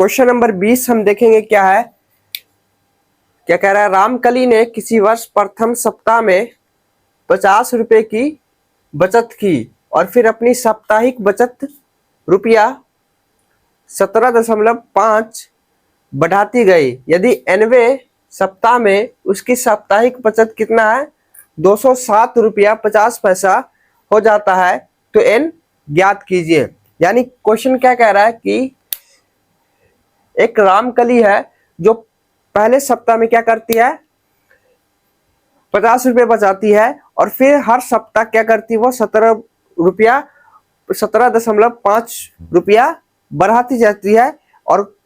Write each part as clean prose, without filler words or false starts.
Question number 20 हम देखेंगे क्या है। क्या कह रहा है, रामकली ने किसी वर्ष प्रथम सप्ताह में 50 रुपए की बचत की और फिर अपनी साप्ताहिक बचत रुपया 17.5 बढ़ाती गई। यदि nवें सप्ताह में उसकी साप्ताहिक बचत कितना है, 207 रुपया 50 पैसा हो जाता है, तो n ज्ञात कीजिए। यानी क्वेश्चन क्या कह रहा है कि एक रामकली है जो पहले सप्ताह में क्या करती है, 50 रुपये बचाती है और फिर हर सप्ताह क्या करती है, वो 17.5 रुपया बढ़ाती जाती है और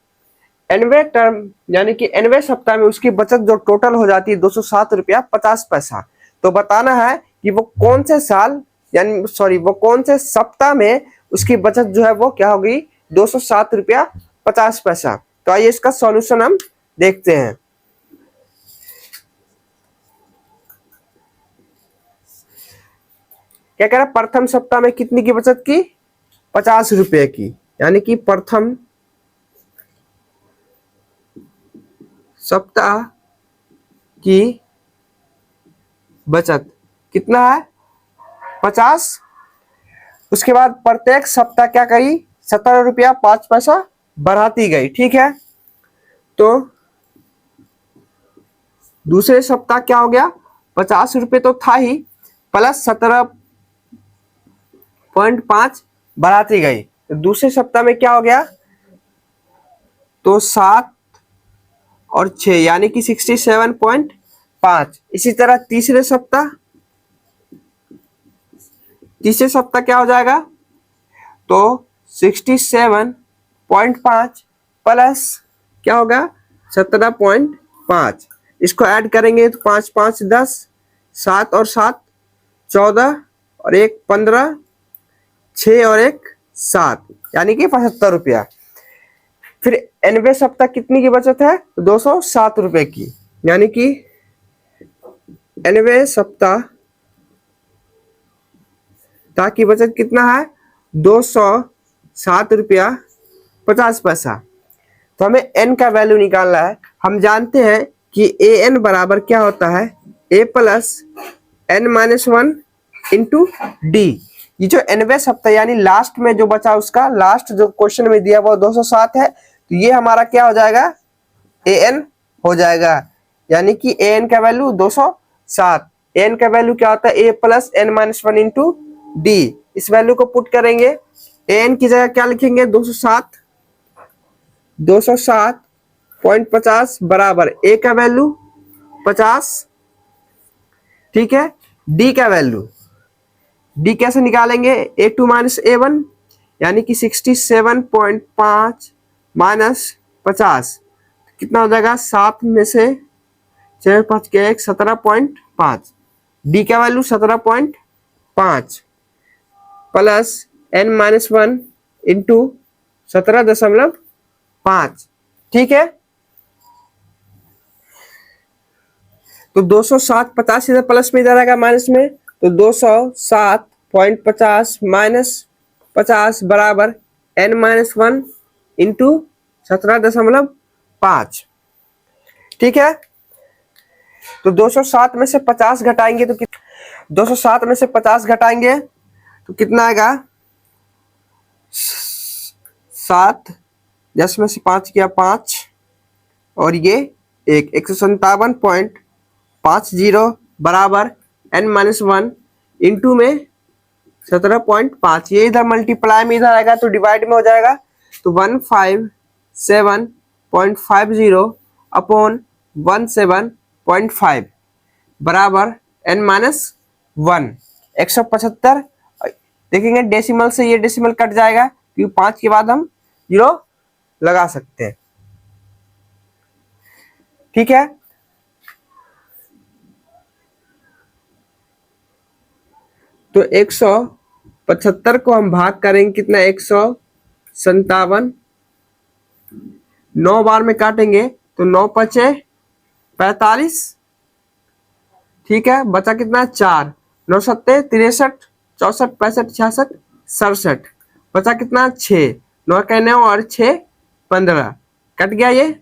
एनवे टर्म यानी कि एनवे सप्ताह में उसकी बचत जो टोटल हो जाती है 207 रुपया 50 पैसा। तो बताना है कि वो कौन से साल वो कौन से सप्ताह में उसकी बचत जो है वो क्या होगी, 207 रुपया 50 पैसा। तो आइए इसका सॉल्यूशन हम देखते हैं। क्या कह रहा है, प्रथम सप्ताह में कितनी की बचत की, 50 रुपए की। यानी कि प्रथम सप्ताह की बचत कितना है, 50। उसके बाद प्रत्येक सप्ताह क्या करी, 17 रुपया 5 पैसा बढ़ाती गई। ठीक है, तो दूसरे सप्ताह क्या हो गया, 50 रुपये तो था ही, प्लस 17.5 बढ़ाती गई। तो दूसरे सप्ताह में क्या हो गया, तो 7 और 6 यानी कि 67.5। इसी तरह तीसरे सप्ताह क्या हो जाएगा, तो 67.5 प्लस क्या होगा, 17.5। इसको ऐड करेंगे तो 5 5 10, 7 और 7 14 और 1 15, 6 और 1 7 यानी कि 75 रुपया। फिर एनवे सप्ताह कितनी की बचत है, 207 रुपए की। यानी कि एनवे सप्ताह की बचत कितना है, 207 रुपया 50 पैसा। तो हमें एन का वैल्यू निकालना है। हम जानते हैं कि ए एन बराबर क्या होता है, a plus n minus 1 into d. ये जो एनवे सप्ताह यानी लास्ट में जो बचा उसका लास्ट जो क्वेश्चन में दिया वो 207 है, तो ये हमारा क्या हो जाएगा, ए एन हो जाएगा। यानी कि ए एन का वैल्यू 207। ए एन का वैल्यू क्या होता है, a plus n minus 1 into d. इस वैल्यू को पुट करेंगे, ए एन की जगह क्या लिखेंगे, 207.50 बराबर ए का वैल्यू 50। ठीक है, डी का वैल्यू, डी कैसे निकालेंगे, A2 माइनस A1 यानी कि 67.5 माइनस 50 कितना हो जाएगा, 7 में से 6 5 के 1 17.5। डी का value 17.5 plus n minus 1 into 17.5। ठीक है, तो 207 50 इधर प्लस में इधर आएगा माइनस में, तो 207.50 माइनस 50 बराबर n माइनस 1 इंटू 17.5। ठीक है, तो 207 में से 50 घटाएंगे तो 207 में से 50 घटाएंगे तो कितना आएगा, 7, 10 में से 5 किया 5 और ये 157.50 बराबर n माइनस 1 इंटू में 17.5। ये इधर मल्टीप्लाई में इधर आएगा तो डिवाइड में हो जाएगा, तो 157.50 अपॉन 17.5 बराबर n माइनस 1 175। देखेंगे डेसिमल से ये डेसिमल कट जाएगा क्योंकि 5 के बाद हम 0 लगा सकते हैं। ठीक है, तो 175 को हम भाग करेंगे कितना, 157। 9 बार में काटेंगे तो 9 पचे 45। ठीक है, बचा कितना, 4, 9 सत्ते 63, 64 65 66 67, बचा कितना, 6, 9 का 9 और 6 15, कट गया ये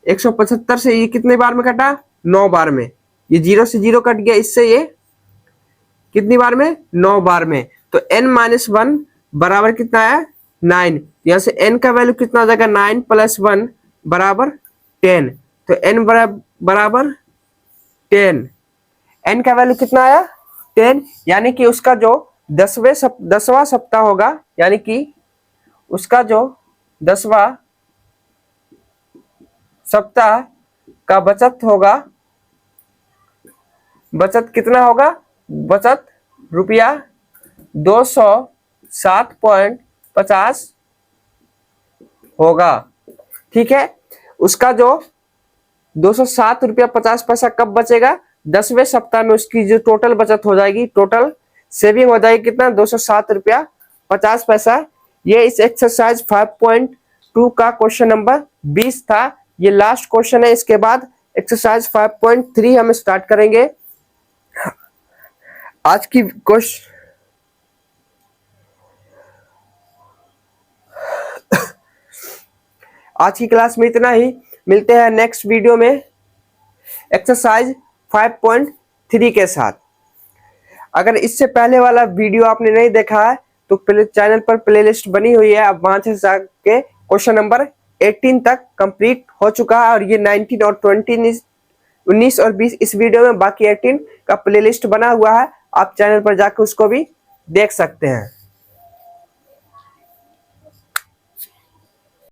175 से ये कितने बार में कटा 9 बार में। ये 0 से 0 कट गया, इससे ये कितनी बार में 9 बार में। तो n-1 बराबर कितना है 9। यहां से n का वैल्यू कितना आ जाएगा 9 + 1 बराबर 10। तो n बराबर 10। n का वैल्यू कितना आया 10, यानी कि उसका जो 10वां सप्ताह होगा, यानी कि उसका जो 10वां सप्ताह का बचत होगा, बचत कितना होगा, बचत रुपया 207.50 होगा। ठीक है, उसका जो 207 रुपया 50 पैसा कब बचेगा 10वें सप्ताह में। उसकी जो टोटल बचत हो जाएगी, टोटल सेविंग हो जाएगी कितना 207 रुपया 50 पैसा। ये इस एक्सरसाइज 5.2 का क्वेश्चन नंबर 20 था। ये लास्ट क्वेश्चन है, इसके बाद एक्सरसाइज 5.3 हम स्टार्ट करेंगे। आज की क्वेश्चन आज की क्लास में इतना ही। मिलते हैं नेक्स्ट वीडियो में एक्सरसाइज 5.3 के साथ। अगर इससे पहले वाला वीडियो आपने नहीं देखा है तो चैनल पर प्लेलिस्ट बनी हुई है, आप वहां से जाके क्वेश्चन नंबर 18 तक कंप्लीट हो चुका है। और ये 19 और 20 19 और 20 इस वीडियो में, बाकी 18 का प्लेलिस्ट बना हुआ है, आप चैनल पर जाकर उसको भी देख सकते हैं।